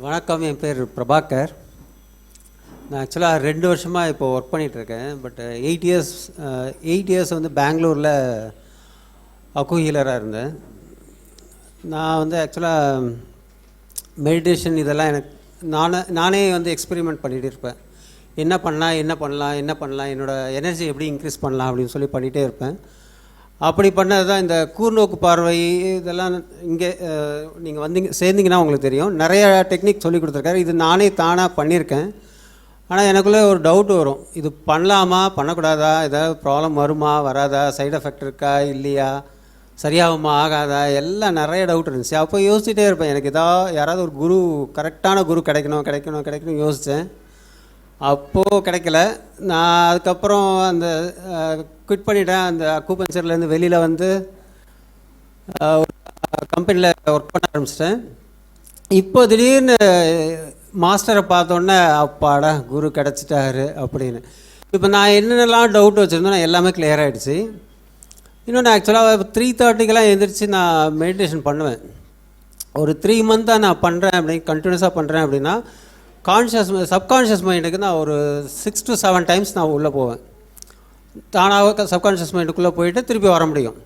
வணக்கம், என் பேர் பிரபாகர். நான் ஆக்சுவலாக 2 வருஷமாக இப்போ ஒர்க் பண்ணிகிட்ருக்கேன். பட் 8 இயர்ஸ் வந்து பெங்களூரில் அக்கு ஹீலராக இருந்தேன். நான் வந்து ஆக்சுவலாக மெடிடேஷன் இதெல்லாம் எனக்கு நானே வந்து எக்ஸ்பெரிமெண்ட் பண்ணிகிட்டு இருப்பேன். என்ன பண்ணலாம், என்னோடய எனர்ஜி எப்படி இன்க்ரீஸ் பண்ணலாம் அப்படின்னு சொல்லி பண்ணிகிட்டே இருப்பேன். அப்படி பண்ணது தான் இந்த கூர்நோக்கு பார்வை. இதெல்லாம் இங்கே நீங்கள் சேர்ந்தீங்கன்னா உங்களுக்கு தெரியும். நிறைய டெக்னிக் சொல்லி கொடுத்துருக்காரு. இது நானே தானாக பண்ணியிருக்கேன். ஆனால் எனக்குள்ளே ஒரு டவுட் வரும், இது பண்ணலாமா பண்ணக்கூடாதா, ஏதாவது ப்ராப்ளம் வருமா வராதா, சைடு எஃபெக்ட் இருக்கா இல்லையா, சரியாகுமா ஆகாதா, எல்லாம் நிறைய டவுட் இருந்துச்சு. அப்போ யோசிச்சுட்டே இருப்பேன், எனக்கு யாராவது ஒரு கரெக்டான குரு கிடைக்கணும் யோசித்தேன். அப்போது கிடைக்கல. நான் அதுக்கப்புறம் அந்த குவிட் பண்ணிட்டேன். அந்த அக்குபஞ்சர்லேருந்து வெளியில் வந்து ஒரு கம்பெனியில் ஒர்க் பண்ண ஆரம்பிச்சிட்டேன். இப்போ திடீர்னு மாஸ்டரை பார்த்தோன்னே அப்பாடா குரு கிடச்சிட்டாரு அப்படின்னு. இப்போ நான் என்னென்னலாம் டவுட் வச்சுருந்தேன் நான் எல்லாமே கிளியர் ஆகிடுச்சு. இன்னொன்று ஆக்சுவலாக 3:30 எழுந்திரிச்சு நான் மெடிடேஷன் பண்ணுவேன். ஒரு 3 மந்த்தாக நான் பண்ணுறேன் கண்டினியூஸாக பண்ணுறேன் அப்படின்னா சப்கான்ஷியஸ் மைண்டுக்கு நான் ஒரு 6 to 7 டைம்ஸ் நான் உள்ளே போவேன். தானாக சப்கான்ஷியஸ் மைண்டுக்குள்ளே போயிட்டு திருப்பி வர முடியும்.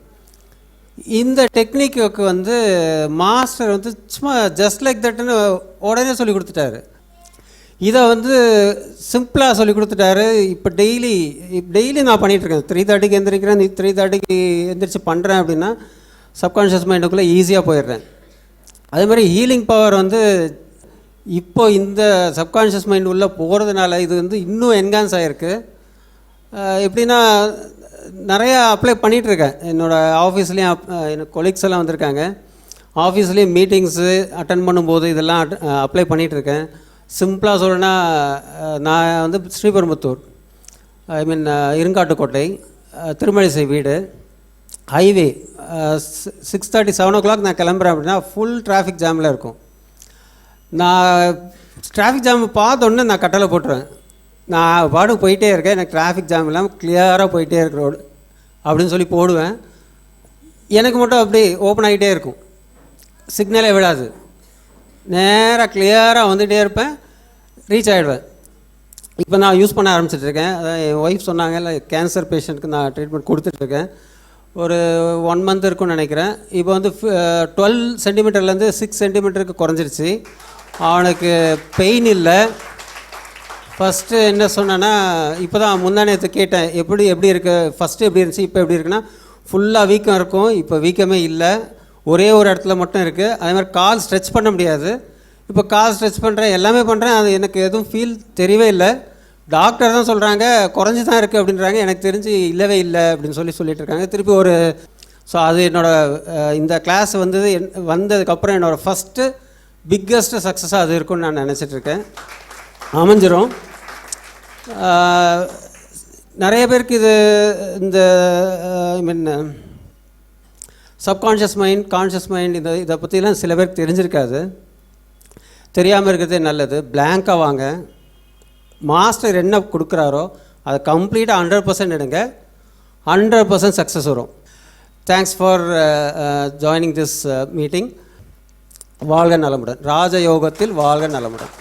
இந்த டெக்னிக்கு வந்து மாஸ்டர் வந்து சும்மா ஜஸ்ட் லைக் தட்டுன்னு உடனே சொல்லி கொடுத்துட்டாரு. இதை வந்து சிம்பிளாக சொல்லி கொடுத்துட்டாரு. இப்போ டெய்லி நான் பண்ணிகிட்ருக்கேன். 3:30 எந்திரிக்கிறேன், 3:30 எந்திரிச்சு பண்ணுறேன் அப்படின்னா சப்கான்ஷியஸ் மைண்டுக்குள்ளே ஈஸியாக போயிடுறேன். அதே மாதிரி ஹீலிங் பவர் வந்து இப்போ இந்த சப்கான்ஷியஸ் மைண்ட் உள்ளே போகிறதுனால இது வந்து இன்னும் என்ஹான்ஸ் ஆகிருக்கு. எப்படின்னா நிறையா அப்ளை பண்ணிகிட்ருக்கேன். என்னோடய ஆஃபீஸ்லேயும் எனக்கு கொலீக்ஸ் எல்லாம் வந்திருக்காங்க. ஆஃபீஸ்லேயும் மீட்டிங்ஸு அட்டன் பண்ணும்போது இதெல்லாம் அப்ளை பண்ணிகிட்ருக்கேன். சிம்பிளாக சொல்லணுன்னா நான் வந்து ஸ்ரீபெரும்புத்தூர் இருங்காட்டுக்கோட்டை திருமழிசை வீடு ஹைவே 6:30 7 o'clock நான் கிளம்புறேன் அப்படின்னா ஃபுல் டிராஃபிக் ஜாமில் இருக்கும். நான் டிராஃபிக் ஜாம் பார்த்தோன்னே நான் கட்டளை போட்டுருவேன். நான் பாட்டுக்கு போயிட்டே இருக்கேன், எனக்கு டிராஃபிக் ஜாம் இல்லாமல் கிளியராக போயிட்டே இருக்க ரோடு அப்படின்னு சொல்லி போடுவேன். எனக்கு மட்டும் அப்படி ஓப்பன் ஆகிட்டே இருக்கும், சிக்னலே விடாது. நேராக கிளியராக வந்துகிட்டே இருப்பேன், ரீச் ஆகிடுவேன். இப்போ நான் யூஸ் பண்ண ஆரம்பிச்சிட்ருக்கேன். அதான் என் ஒய்ஃப் சொன்னாங்க, இல்லை கேன்சர் பேஷண்ட்டுக்கு நான் ட்ரீட்மெண்ட் கொடுத்துட்ருக்கேன். ஒரு 1 month இருக்குன்னு நினைக்கிறேன். இப்போ வந்து 12 சென்டிமீட்டர்லேருந்து 6 சென்டிமீட்டருக்கு குறைஞ்சிருச்சு. அவனுக்கு பெயின் இல்லை. ஃபஸ்ட்டு என்ன சொன்னேன்னா, இப்போ தான் முந்தானேத்து கேட்டேன், எப்படி இருக்குது, ஃபஸ்ட்டு எப்படி இருந்துச்சு இப்போ எப்படி இருக்குன்னா, ஃபுல்லாக வீக்கம் இருக்கும். இப்போ வீக்கமே இல்லை, ஒரே ஒரு இடத்துல மட்டும் இருக்குது. அதே மாதிரி கால் ஸ்ட்ரெச் பண்ண முடியாது. இப்போ கால் ஸ்ட்ரெச் பண்ணுறேன், எல்லாமே பண்ணுறேன், அது எனக்கு எதுவும் ஃபீல் தெரியவே இல்லை. டாக்டர் தான் சொல்கிறாங்க குறைஞ்சி தான் இருக்குது அப்படின்றாங்க. எனக்கு தெரிஞ்சு இல்லவே இல்லை அப்படின்னு சொல்லிட்டு இருக்காங்க. திருப்பி ஸோ அது இந்த கிளாஸ் வந்ததுக்கப்புறம் என்னோடய ஃபஸ்ட்டு பிக்கஸ்ட்டு சக்ஸஸாக அது இருக்குன்னு நான் நினச்சிட்ருக்கேன். அமைஞ்சிரும். நிறைய பேருக்கு இது இந்த சப்கான்ஷியஸ் மைண்ட், கான்ஷியஸ் மைண்ட் இதை பற்றிலாம் சில பேருக்கு தெரிஞ்சிருக்காது. தெரியாமல் இருக்கிறதே நல்லது. பிளாங்காக வாங்க, மாஸ்டர் என்ன கொடுக்குறாரோ அதை கம்ப்ளீட்டாக 100% எடுங்க, 100% சக்ஸஸ் வரும். Thanks for joining this meeting. வாழ்க நலமுடன். ராஜயோகத்தில் வாழ்க நலமுடன்.